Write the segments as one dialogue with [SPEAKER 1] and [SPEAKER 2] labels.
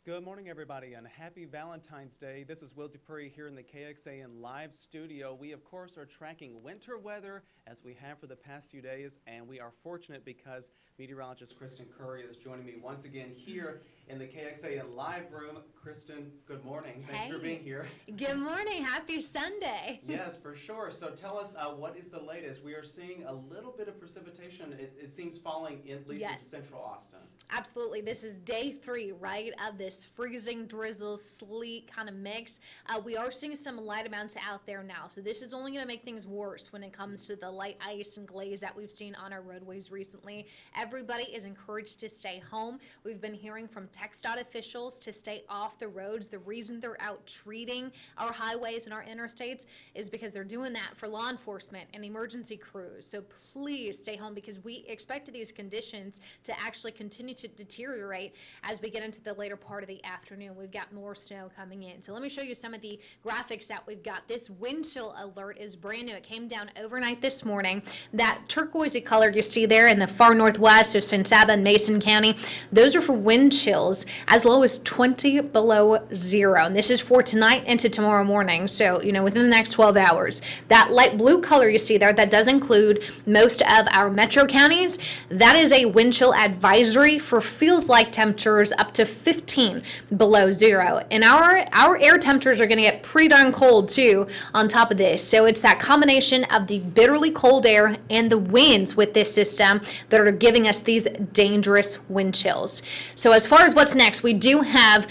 [SPEAKER 1] Good morning, everybody, and happy Valentine's Day. This is Will DuPree here in the KXAN live studio. We, of course, are tracking winter weather as we have for the past few days, and we are fortunate because meteorologist Kristen Currie is joining me once again here in the KXAN live room. Kristen, good morning. Thanks for being here.
[SPEAKER 2] Good morning. Happy Sunday.
[SPEAKER 1] Yes, for sure. So tell us, what is the latest? We are seeing a little bit of precipitation. It seems falling, at least in central Austin.
[SPEAKER 2] Absolutely. This is day 3, right, of this freezing, drizzle, sleet kind of mix. We are seeing some light amounts out there now, so this is only going to make things worse when it comes to the light ice and glaze that we've seen on our roadways recently. Everybody is encouraged to stay home. We've been hearing from TxDOT officials to stay off the roads. The reason they're out treating our highways and our interstates is because they're doing that for law enforcement and emergency crews. So please stay home, because we expect these conditions to actually continue to deteriorate as we get into the later part of the afternoon. We've got more snow coming in. So let me show you some of the graphics that we've got. This wind chill alert is brand new. It came down overnight this morning. That turquoisey color you see there in the far northwest, so San Saba and Mason County, those are for wind chills as low as 20 below zero. And this is for tonight into tomorrow morning. So, within the next 12 hours. That light blue color you see there, that does include most of our metro counties. That is a wind chill advisory for feels like temperatures up to 15 below zero. And our air temperatures are going to get pretty darn cold too on top of this. So it's that combination of the bitterly cold air and the winds with this system that are giving us these dangerous wind chills. So as far as what's next, we do have,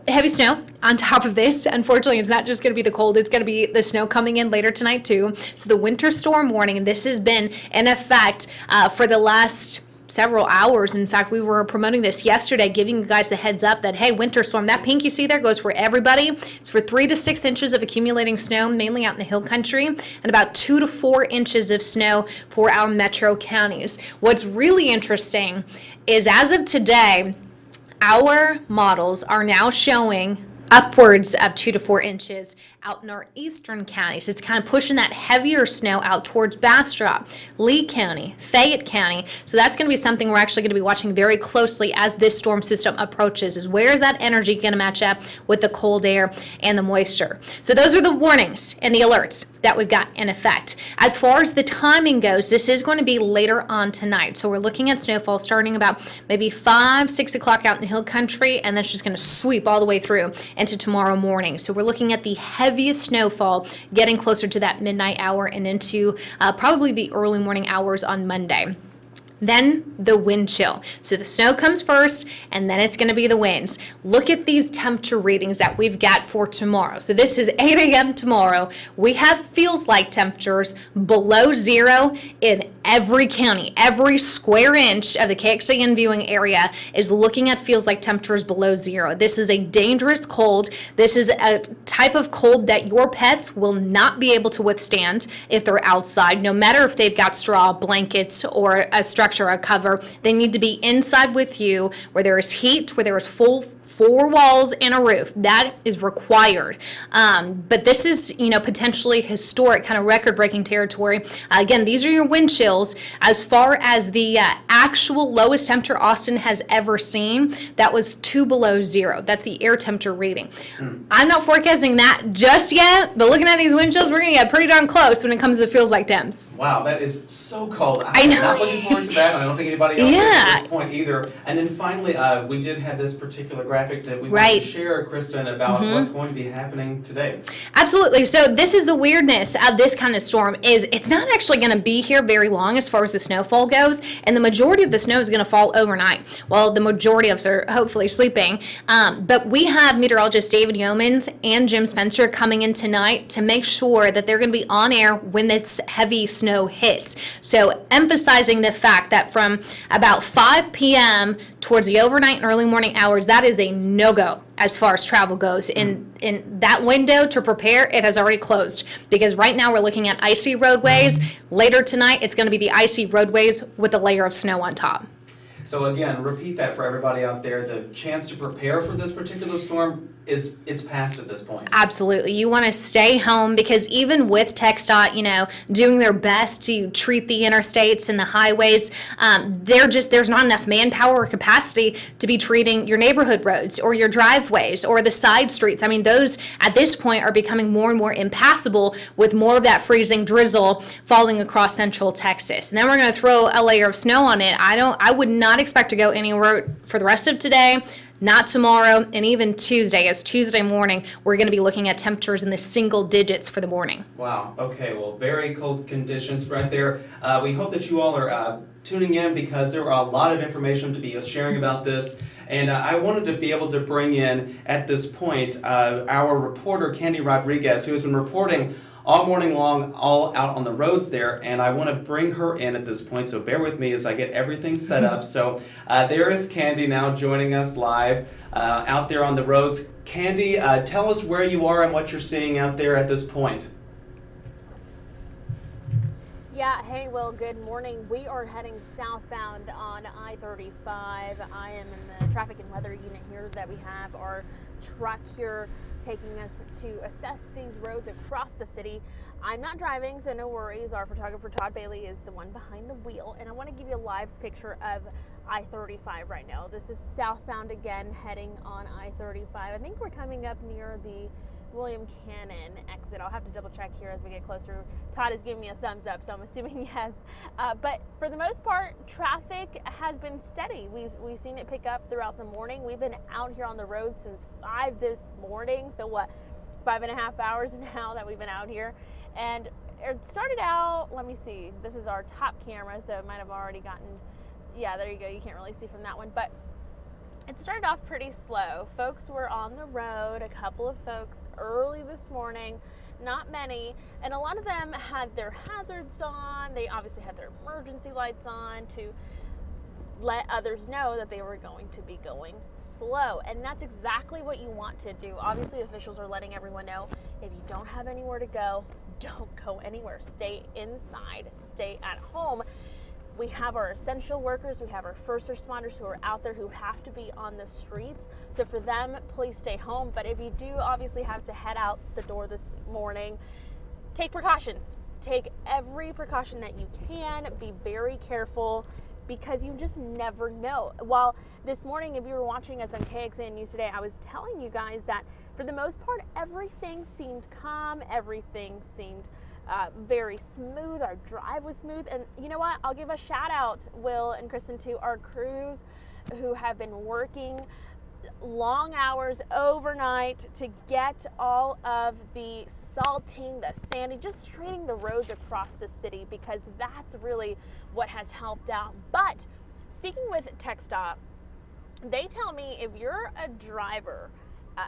[SPEAKER 2] heavy snow on top of this. Unfortunately, it's not just going to be the cold, it's going to be the snow coming in later tonight too. So the winter storm warning, and this has been in effect for the last several hours. In fact, we were promoting this yesterday, giving you guys the heads up that, hey, winter storm, that pink you see there goes for everybody. It's for 3 to 6 inches of accumulating snow, mainly out in the hill country, and about 2 to 4 inches of snow for our metro counties. What's really interesting is, as of today, our models are now showing upwards of 2 to 4 inches out in our eastern counties. It's kind of pushing that heavier snow out towards Bastrop, Lee County, Fayette County. So that's going to be something we're actually going to be watching very closely as this storm system approaches, is where is that energy going to match up with the cold air and the moisture. So those are the warnings and the alerts that we've got in effect. As far as the timing goes, this is going to be later on tonight. So we're looking at snowfall starting about maybe 5, 6 o'clock out in the hill country, and that's just going to sweep all the way through into tomorrow morning. So we're looking at the heaviest snowfall getting closer to that midnight hour and into probably the early morning hours on Monday. Then the wind chill. So the snow comes first, and then it's going to be the winds. Look at these temperature readings that we've got for tomorrow. So this is 8 a.m. tomorrow. We have feels like temperatures below zero in every county. Every square inch of the KXAN viewing area is looking at feels like temperatures below zero. This is a dangerous cold. This is a type of cold that your pets will not be able to withstand if they're outside, no matter if they've got straw, blankets, or a structure, a cover. They need to be inside with you where there is heat, where there is full 4 walls and a roof. That is required. But this is, potentially historic, kind of record-breaking territory. Again, these are your wind chills. As far as the actual lowest temperature Austin has ever seen, that was 2 below zero. That's the air temperature reading. I'm not forecasting that just yet, but looking at these wind chills, we're going to get pretty darn close when it comes to the feels like temps.
[SPEAKER 1] Wow, that is so cold.
[SPEAKER 2] I know.
[SPEAKER 1] I'm not looking forward to that. I don't think anybody else is at this point either. And then finally, we did have this particular graphic that we want to share, Kristen, about what's going to be happening today.
[SPEAKER 2] Absolutely. So this is the weirdness of this kind of storm, is it's not actually going to be here very long as far as the snowfall goes, and the majority of the snow is going to fall overnight. Well, the majority of us are hopefully sleeping, but we have meteorologist David Yeomans and Jim Spencer coming in tonight to make sure that they're going to be on air when this heavy snow hits. So emphasizing the fact that from about 5 p.m. towards the overnight and early morning hours, that is a no-go as far as travel goes. In that window to prepare, it has already closed, because right now we're looking at icy roadways. Later tonight, it's going to be the icy roadways with a layer of snow on top.
[SPEAKER 1] So again, repeat that for everybody out there. The chance to prepare for this particular storm, it's past at this point.
[SPEAKER 2] Absolutely. You want to stay home because even with TxDOT, doing their best to treat the interstates and the highways, there's not enough manpower or capacity to be treating your neighborhood roads or your driveways or the side streets. I mean, those at this point are becoming more and more impassable with more of that freezing drizzle falling across central Texas. And then we're going to throw a layer of snow on it. I would not expect to go anywhere for the rest of today. Not tomorrow, and even Tuesday. As Tuesday morning, we're going to be looking at temperatures in the single digits for the morning.
[SPEAKER 1] Wow. Okay. Well, very cold conditions right there. We hope that you all are tuning in because there are a lot of information to be sharing about this. And I wanted to be able to bring in, at this point, our reporter, Candy Rodriguez, who has been reporting all morning long, all out on the roads there, and I want to bring her in at this point, so bear with me as I get everything set up. So there is Candy now joining us live out there on the roads. Candy, tell us where you are and what you're seeing out there at this point.
[SPEAKER 3] Yeah, hey Will, good morning. We are heading southbound on I-35. I am in the traffic and weather unit here that we have our truck here taking us to assess these roads across the city. I'm not driving, so no worries. Our photographer Todd Bailey is the one behind the wheel, and I want to give you a live picture of I-35 right now. This is southbound again, heading on I-35. I think we're coming up near the William Cannon exit. I'll have to double check here as we get closer. Todd is giving me a thumbs up, so I'm assuming yes. But for the most part, traffic has been steady. We've seen it pick up throughout the morning. We've been out here on the road since 5 this morning. So what, 5.5 hours now that we've been out here. And it started out, let me see, this is our top camera, so it might have already gotten, yeah, there you go. You can't really see from that one. But it started off pretty slow. Folks were on the road, a couple of folks early this morning, not many, and a lot of them had their hazards on. They obviously had their emergency lights on to let others know that they were going to be going slow, and that's exactly what you want to do. Obviously, officials are letting everyone know, if you don't have anywhere to go, don't go anywhere. Stay inside, stay at home. We have our essential workers, we have our first responders who are out there who have to be on the streets. So for them, please stay home. But if you do obviously have to head out the door this morning, take precautions. Take every precaution that you can. Be very careful because you just never know. While this morning, if you were watching us on KXAN News Today, I was telling you guys that for the most part, everything seemed calm, everything seemed very smooth. Our drive was smooth, and you know what, I'll give a shout out, Will and Kristen, to our crews who have been working long hours overnight to get all of the salting, the sanding, just straightening the roads across the city, because that's really what has helped out. But speaking with TxDOT, they tell me if you're a driver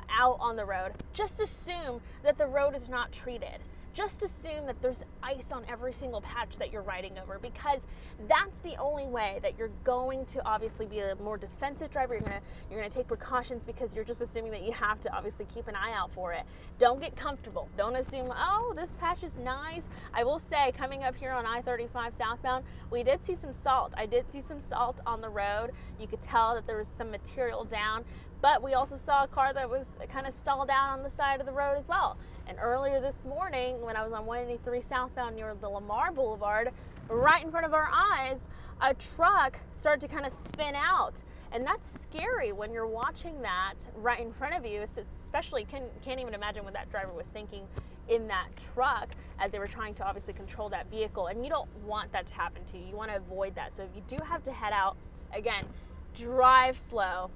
[SPEAKER 3] out on the road, just assume that the road is not treated. Just assume that there's ice on every single patch that you're riding over, because that's the only way that you're going to obviously be a more defensive driver. You're gonna take precautions because you're just assuming that you have to obviously keep an eye out for it. Don't get comfortable. Don't assume, oh, this patch is nice. I will say, coming up here on I-35 southbound, we did see some salt. I did see some salt on the road. You could tell that there was some material down, but we also saw a car that was kind of stalled down on the side of the road as well. And earlier this morning, when I was on 183 southbound near the Lamar Boulevard, right in front of our eyes, a truck started to kind of spin out. And that's scary when you're watching that right in front of you, especially can't even imagine what that driver was thinking in that truck as they were trying to obviously control that vehicle. And you don't want that to happen to you. You want to avoid that. So if you do have to head out, again, drive slow.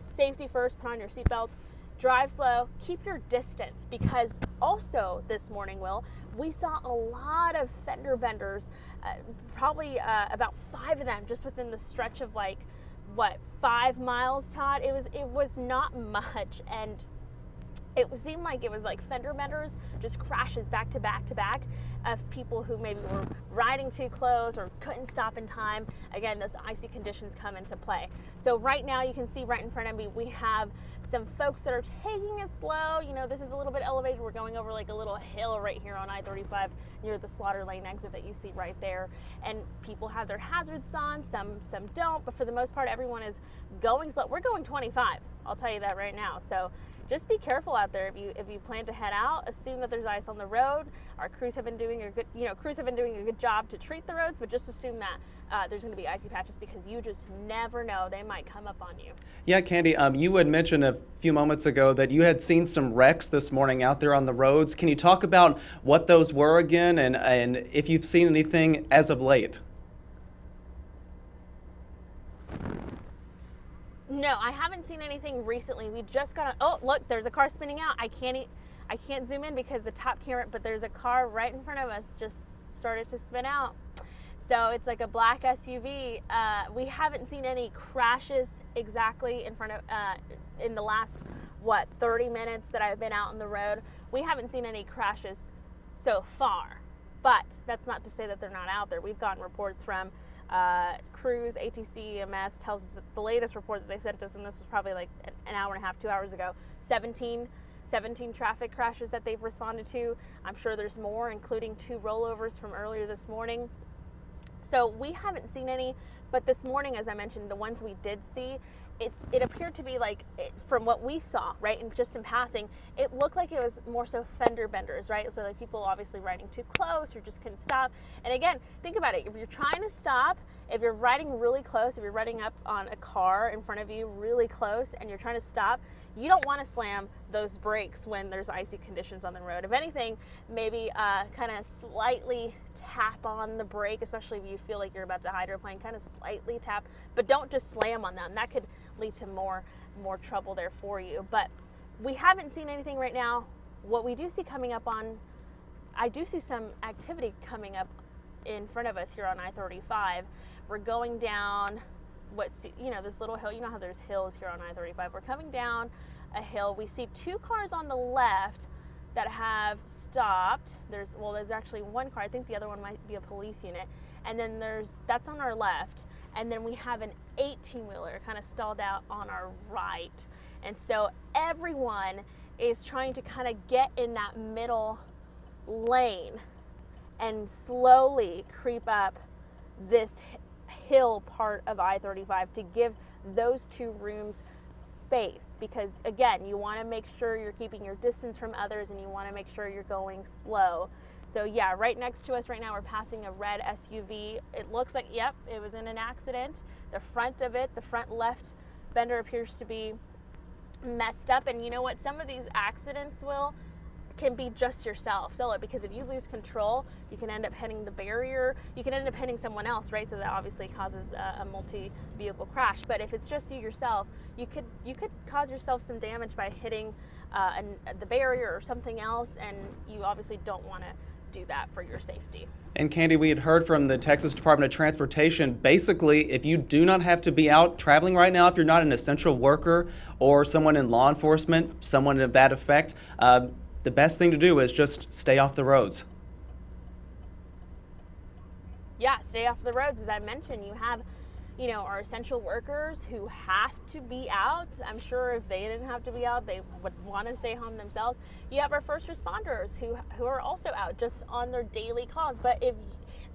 [SPEAKER 3] Safety first, put on your seatbelt. Drive slow, keep your distance, because also this morning, Will, we saw a lot of fender benders, probably about 5 of them just within the stretch of like, what, 5 miles, Todd? It was not much, and it seemed like it was like fender benders, just crashes back to back to back. of people who maybe were riding too close or couldn't stop in time. Again, those icy conditions come into play. So right now you can see right in front of me, we have some folks that are taking it slow. You know, this is a little bit elevated. We're going over like a little hill right here on I-35 near the Slaughter Lane exit that you see right there. And people have their hazards on, some don't, but for the most part, everyone is going slow. We're going 25, I'll tell you that right now. So just be careful out there. If you plan to head out, assume that there's ice on the road. Our crews have been doing a good job to treat the roads, but just assume that there's going to be icy patches because you just never know. They might come up on you.
[SPEAKER 1] Yeah, Candy, you had mentioned a few moments ago that you had seen some wrecks this morning out there on the roads. Can you talk about what those were again and if you've seen anything as of late?
[SPEAKER 3] No, I haven't seen anything recently. We just got oh, look, there's a car spinning out. I can't zoom in because the top camera, but there's a car right in front of us just started to spin out. So it's like a black SUV. We haven't seen any crashes exactly in front of, in the last, 30 minutes that I've been out on the road. We haven't seen any crashes so far, but that's not to say that they're not out there. We've gotten reports from crews, ATC, EMS tells us that the latest report that they sent us, and this was probably like an hour and a half, 2 hours ago, 17 traffic crashes that they've responded to. I'm sure there's more, including 2 rollovers from earlier this morning. So we haven't seen any, but this morning, as I mentioned, the ones we did see, it appeared to be like, from what we saw, right, and just in passing, it looked like it was more so fender benders, right? So like people obviously riding too close or just couldn't stop. And again, think about it. If you're trying to stop, if you're riding really close, if you're riding up on a car in front of you really close and you're trying to stop, you don't want to slam those brakes when there's icy conditions on the road. If anything, maybe kind of slightly tap on the brake, especially if you feel like you're about to hydroplane, kind of slightly tap, but don't just slam on them. That could lead to more trouble there for you. But we haven't seen anything right now. What we do see coming up on, I do see some activity coming up in front of us here on I-35. We're going down this little hill. You know how there's hills here on I-35. We're coming down a hill. We see 2 cars on the left that have stopped. There's actually 1 car. I think the other one might be a police unit. And then that's on our left. And then we have an 18-wheeler kind of stalled out on our right. And so everyone is trying to kind of get in that middle lane and slowly creep up this hill part of I-35 to give those 2 rooms space, because again, you want to make sure you're keeping your distance from others and you want to make sure you're going slow. So yeah, right next to us right now, we're passing a red SUV. It looks like, yep, it was in an accident. The front of it, the front left fender appears to be messed up. And you know what? Some of these accidents, can be just yourself solo, because if you lose control, you can end up hitting the barrier, you can end up hitting someone else, right? So that obviously causes a multi-vehicle crash. But if it's just you yourself, you could cause yourself some damage by hitting the barrier or something else, and you obviously don't want to do that for your safety.
[SPEAKER 1] And Candy, we had heard from the Texas Department of Transportation, basically, if you do not have to be out traveling right now, if you're not an essential worker or someone in law enforcement, someone of that effect, the best thing to do is just stay off the roads.
[SPEAKER 3] Yeah, stay off the roads. As I mentioned, you have, our essential workers who have to be out. I'm sure if they didn't have to be out, they would want to stay home themselves. You have our first responders who are also out just on their daily calls. But if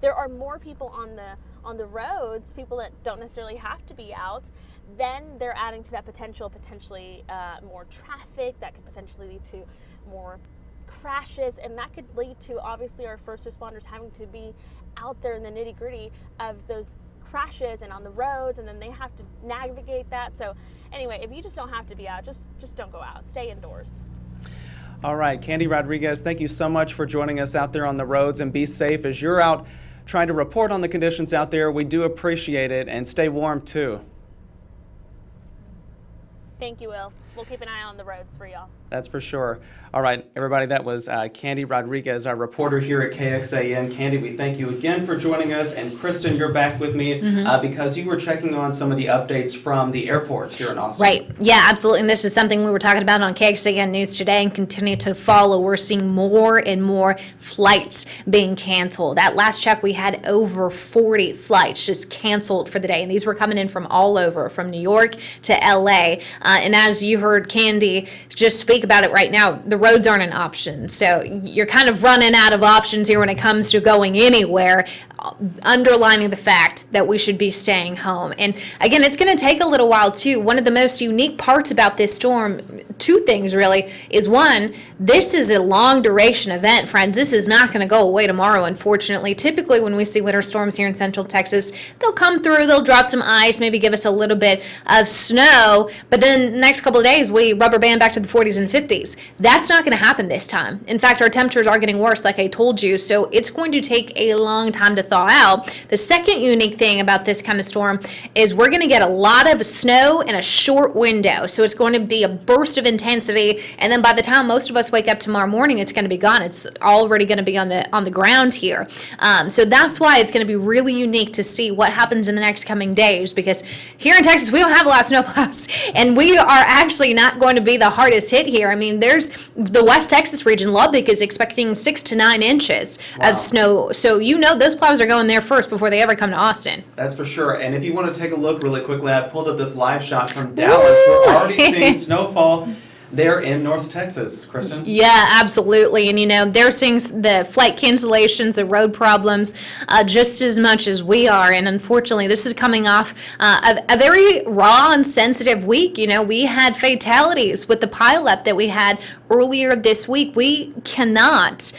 [SPEAKER 3] there are more people on the roads, people that don't necessarily have to be out, then they're adding to that potentially more traffic. That could potentially lead to more crashes, and that could lead to obviously our first responders having to be out there in the nitty-gritty of those crashes and on the roads, and then they have to navigate that. So anyway, if you just don't have to be out, just don't go out. Stay indoors.
[SPEAKER 1] All right, Candy Rodriguez, thank you so much for joining us out there on the roads, and be safe as you're out trying to report on the conditions out there. We do appreciate it, and stay warm too.
[SPEAKER 3] Thank you, Will. We'll keep an eye on the roads for y'all.
[SPEAKER 1] That's for sure. All right, everybody, that was Candy Rodriguez, our reporter here at KXAN. Candy, we thank you again for joining us. And Kristen, you're back with me because you were checking on some of the updates from the airports here in Austin.
[SPEAKER 2] Right. Yeah, absolutely. And this is something we were talking about on KXAN News today and continue to follow. We're seeing more and more flights being canceled. At last check, we had over 40 flights just canceled for the day. And these were coming in from all over, from New York to LA. And as you heard Candy just speak about it right now, the roads aren't an option. So you're kind of running out of options here when it comes to going anywhere, underlining the fact that we should be staying home. And again, it's going to take a little while too. One of the most unique parts about this storm, two things really, is one, this is a long duration event, friends. This is not going to go away tomorrow, unfortunately. Typically when we see winter storms here in central Texas, they'll come through, they'll drop some ice, maybe give us a little bit of snow, but then the next couple of days we rubber band back to the 40s and 50s. That's not going to happen this time. In fact, our temperatures are getting worse, like I told you, so it's going to take a long time to thaw out. The second unique thing about this kind of storm is we're going to get a lot of snow in a short window. So it's going to be a burst of intensity, and then by the time most of us wake up tomorrow morning, it's going to be gone. It's already going to be on the ground here. So that's why it's going to be really unique to see what happens in the next coming days, because here in Texas, we don't have a lot of snowplows, and we are actually not going to be the hardest hit here. I mean, there's the West Texas region, Lubbock is expecting 6 to 9 inches of snow. So you know those plows are going there first before they ever come to Austin.
[SPEAKER 1] That's for sure. And if you want to take a look really quickly, I pulled up this live shot from Dallas. We're already seeing snowfall there in North Texas, Kristen.
[SPEAKER 2] Yeah, absolutely. And, you know, they're seeing the flight cancellations, the road problems, just as much as we are. And unfortunately, this is coming off a very raw and sensitive week. You know, we had fatalities with the pileup that we had earlier this week. We cannot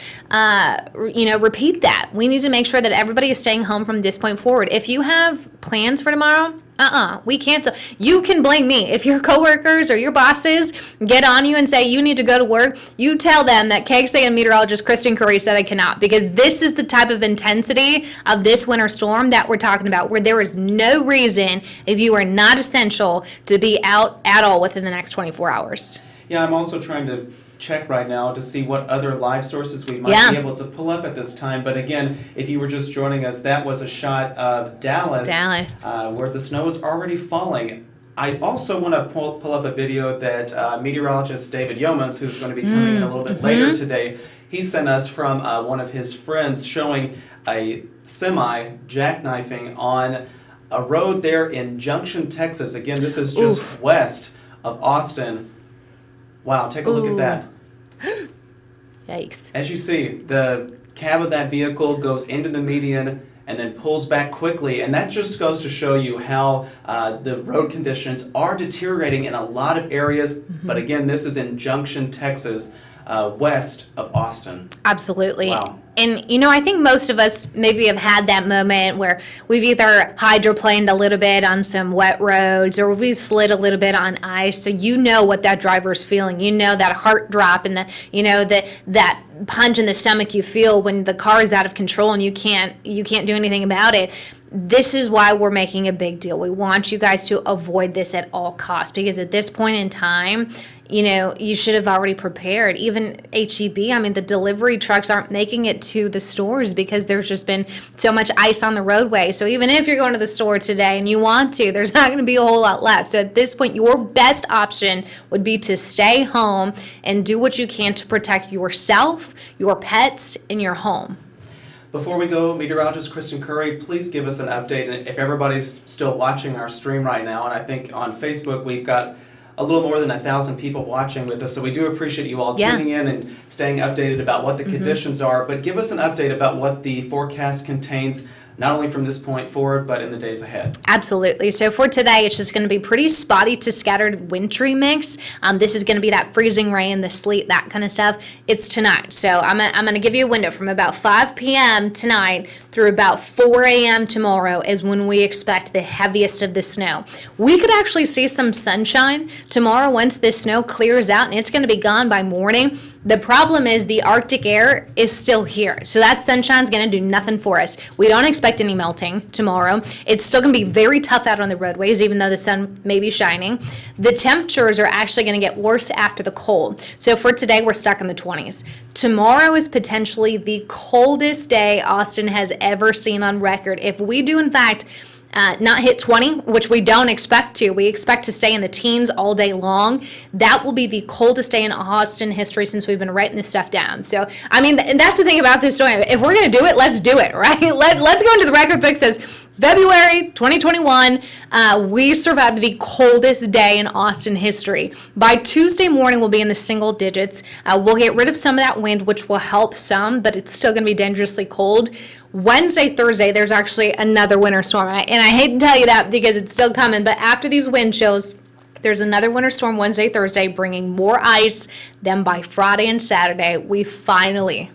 [SPEAKER 2] repeat that. We need to make sure that everybody is staying home from this point forward. If you have plans for tomorrow, we can't. You can blame me. If your coworkers or your bosses get on you and say you need to go to work, you tell them that KXAN meteorologist Kristen Currie said I cannot, because this is the type of intensity of this winter storm that we're talking about, where there is no reason, if you are not essential, to be out at all within the next 24 hours.
[SPEAKER 1] Yeah, I'm also trying to check right now to see what other live sources we might be able to pull up at this time. But again, if you were just joining us, that was a shot of Dallas. Where the snow is already falling. I also want to pull up a video that meteorologist David Yeomans, who's going to be coming in a little bit later today, he sent us from one of his friends showing a semi jackknifing on a road there in Junction, Texas. Again, this is just west of Austin. Wow, take a look at that.
[SPEAKER 2] Yikes.
[SPEAKER 1] As you see, the cab of that vehicle goes into the median and then pulls back quickly, and that just goes to show you how the road conditions are deteriorating in a lot of areas. But again, this is in Junction, Texas, west of Austin.
[SPEAKER 2] Absolutely.
[SPEAKER 1] Wow.
[SPEAKER 2] And, you know, I think most of us maybe have had that moment where we've either hydroplaned a little bit on some wet roads or we've slid a little bit on ice. So you know what that driver's feeling. You know that heart drop and that punch in the stomach you feel when the car is out of control and you can't do anything about it. This is why we're making a big deal. We want you guys to avoid this at all costs, because at this point in time, you know, you should have already prepared. Even HEB, I mean, the delivery trucks aren't making it to the stores because there's just been so much ice on the roadway. So even if you're going to the store today and you want to, there's not going to be a whole lot left. So at this point, your best option would be to stay home and do what you can to protect yourself, your pets, and your home.
[SPEAKER 1] Before we go, meteorologist Kristen Currie, please give us an update. And if everybody's still watching our stream right now, and I think on Facebook we've got a little more than 1,000 people watching with us, so we do appreciate you all tuning in and staying updated about what the conditions are. But give us an update about what the forecast contains, not only from this point forward, but in the days ahead.
[SPEAKER 2] Absolutely. So for today, it's just going to be pretty spotty to scattered wintry mix. This is going to be that freezing rain, the sleet, that kind of stuff. It's tonight. So I'm going to give you a window from about 5 p.m. tonight through about 4 a.m. tomorrow is when we expect the heaviest of the snow. We could actually see some sunshine tomorrow once this snow clears out, and it's going to be gone by morning. The problem is the Arctic air is still here. So that sunshine's going to do nothing for us. We don't expect expect any melting tomorrow. It's still going to be very tough out on the roadways, even though the sun may be shining. The temperatures are actually going to get worse after the cold. So for today, we're stuck in the 20s. Tomorrow is potentially the coldest day Austin has ever seen on record. If we do, in fact, not hit 20, which we don't expect to. We expect to stay in the teens all day long. That will be the coldest day in Austin history since we've been writing this stuff down. So, I mean, and that's the thing about this story. If we're going to do it, let's do it, right? Let's go into the record book. It says February 2021, we survived the coldest day in Austin history. By Tuesday morning, we'll be in the single digits. We'll get rid of some of that wind, which will help some, but it's still going to be dangerously cold. Wednesday, Thursday, there's actually another winter storm. And I hate to tell you that because it's still coming, but after these wind chills, there's another winter storm Wednesday, Thursday, bringing more ice. Then by Friday and Saturday, we finally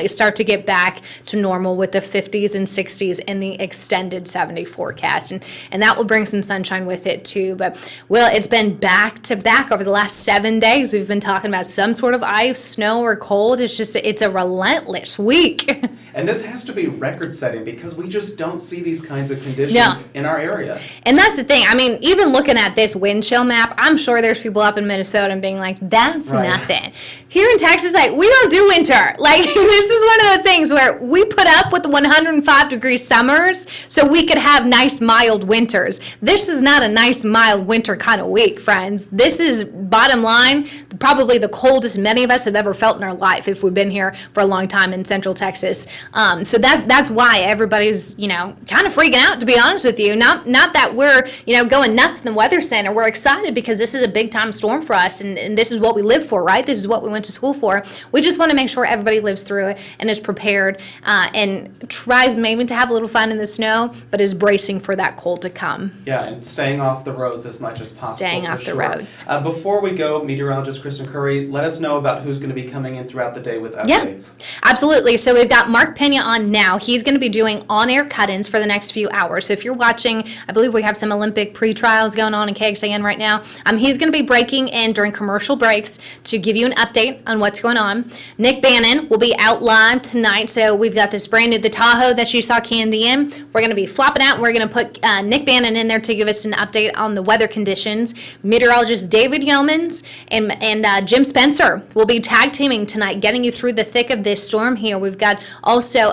[SPEAKER 2] start to get back to normal with the 50s and 60s in the extended 70 forecast. And that will bring some sunshine with it too. But, well, it's been back to back over the last 7 days. We've been talking about some sort of ice, snow, or cold. It's a relentless week.
[SPEAKER 1] And this has to be record-setting because we just don't see these kinds of conditions in our area.
[SPEAKER 2] And that's the thing. I mean, even looking at this wind chill map, I'm sure there's people up in Minnesota and being like, that's nothing. Here in Texas, like, we don't do winter. Like, this is one of those things where we put up with the 105-degree summers so we could have nice, mild winters. This is not a nice, mild winter kind of week, friends. This is, bottom line, probably the coldest many of us have ever felt in our life if we've been here for a long time in Central Texas. So that's why everybody's, kind of freaking out, to be honest with you. Not that we're, going nuts in the weather center. We're excited because this is a big-time storm for us, and this is what we live for, right? This is what we went to school for. We just want to make sure everybody lives through it and is prepared and tries maybe to have a little fun in the snow, but is bracing for that cold to come.
[SPEAKER 1] Yeah, and staying off the roads as much as possible.
[SPEAKER 2] Staying off the roads.
[SPEAKER 1] Before we go, meteorologist Kristen Currie, let us know about who's going to be coming in throughout the day with updates.
[SPEAKER 2] Yeah, absolutely. So we've got Mark Pena on now. He's going to be doing on-air cut-ins for the next few hours. So if you're watching, I believe we have some Olympic pre-trials going on in KXAN right now. He's going to be breaking in during commercial breaks to give you an update on what's going on. Nick Bannon will be out live tonight. So we've got this brand new, the Tahoe that you saw Candy in. We're going to be flopping out. And we're going to put Nick Bannon in there to give us an update on the weather conditions. Meteorologist David Yeomans and Jim Spencer will be tag teaming tonight, getting you through the thick of this storm here. We've got also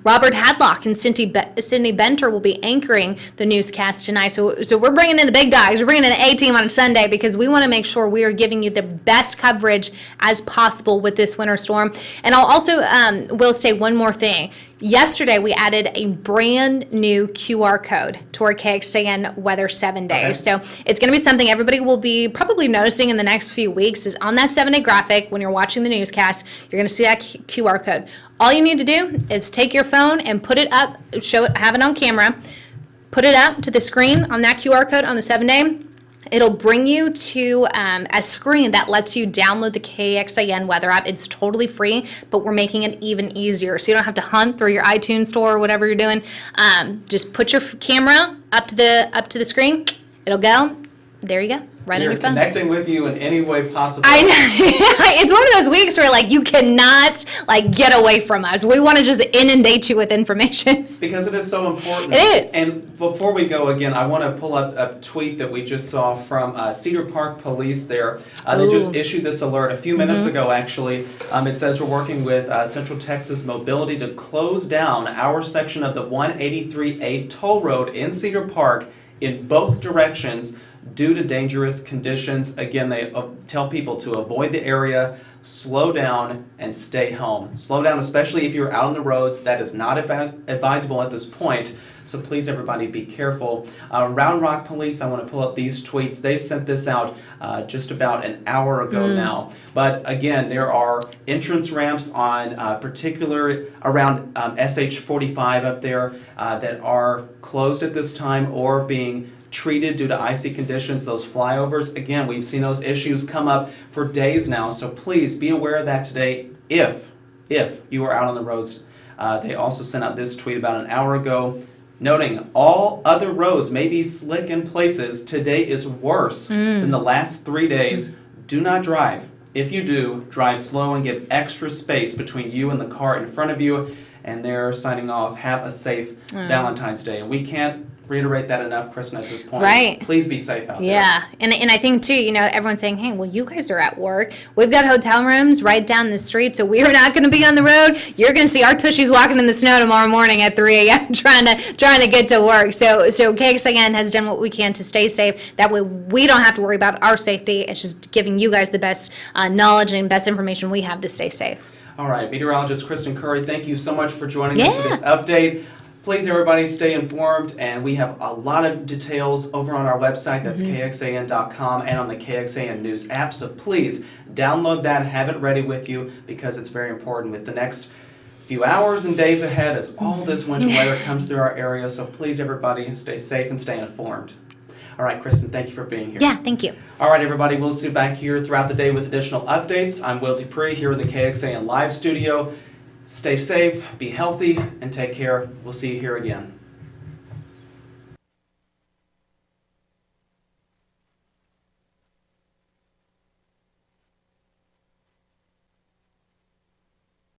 [SPEAKER 2] Robert Hadlock and Sydney Benter will be anchoring the newscast tonight. So we're bringing in the big dogs. We're bringing in the A-team on Sunday because we want to make sure we are giving you the best coverage as possible with this winter storm. And I'll also will say one more thing. Yesterday, we added a brand new QR code to our KXAN Weather 7 days. Okay. So it's going to be something everybody will be probably noticing in the next few weeks is on that 7-day graphic when you're watching the newscast, you're going to see that QR code. All you need to do is take your phone and put it up, have it on camera, put it up to the screen on that QR code on the 7-day. It'll bring you to a screen that lets you download the KXAN weather app. It's totally free, but we're making it even easier. So you don't have to hunt through your iTunes store or whatever you're doing. Just put your camera up to the screen. It'll go. There you go. Right on your phone.
[SPEAKER 1] Connecting with you in any way possible.
[SPEAKER 2] I know. It's one of those weeks where you cannot get away from us. We want to just inundate you with information.
[SPEAKER 1] Because it is so important.
[SPEAKER 2] It is.
[SPEAKER 1] And before we go again, I want to pull up a tweet that we just saw from Cedar Park Police there. They just issued this alert a few minutes ago, actually. It says we're working with Central Texas Mobility to close down our section of the 183A toll road in Cedar Park in both directions due to dangerous conditions. Again, they tell people to avoid the area, slow down, and stay home. Slow down, especially if you're out on the roads. That is not advisable at this point. So please, everybody, be careful. Round Rock Police, I want to pull up these tweets. They sent this out just about an hour ago now. But again, there are entrance ramps on particular around SH45 up there that are closed at this time or being treated due to icy conditions, those flyovers. Again, we've seen those issues come up for days now, so please be aware of that today if you are out on the roads. They also sent out this tweet about an hour ago, noting all other roads may be slick in places. Today is worse than the last 3 days. Do not drive. If you do, drive slow and give extra space between you and the car in front of you. and they're signing off. Have a safe Valentine's Day. And we can't reiterate that enough, Kristen, at this point.
[SPEAKER 2] Right.
[SPEAKER 1] Please be safe out there.
[SPEAKER 2] Yeah, and I think too, everyone's saying, hey, well, you guys are at work. We've got hotel rooms right down the street, so we are not going to be on the road. You're going to see our tushies walking in the snow tomorrow morning at 3 a.m. trying to get to work. So KXAN has done what we can to stay safe. That way we don't have to worry about our safety. It's just giving you guys the best knowledge and best information we have to stay safe.
[SPEAKER 1] All right, meteorologist Kristen Currie, thank you so much for joining us for this update. Please, everybody, stay informed, and we have a lot of details over on our website. That's KXAN.com and on the KXAN News app. So please download that, have it ready with you, because it's very important with the next few hours and days ahead as all this winter weather comes through our area. So please, everybody, stay safe and stay informed. All right, Kristen, thank you for being here.
[SPEAKER 2] Yeah, thank you.
[SPEAKER 1] All right, everybody, we'll see you back here throughout the day with additional updates. I'm Will DuPree here in the KXAN Live Studio. Stay safe, be healthy, and take care. We'll see you here again.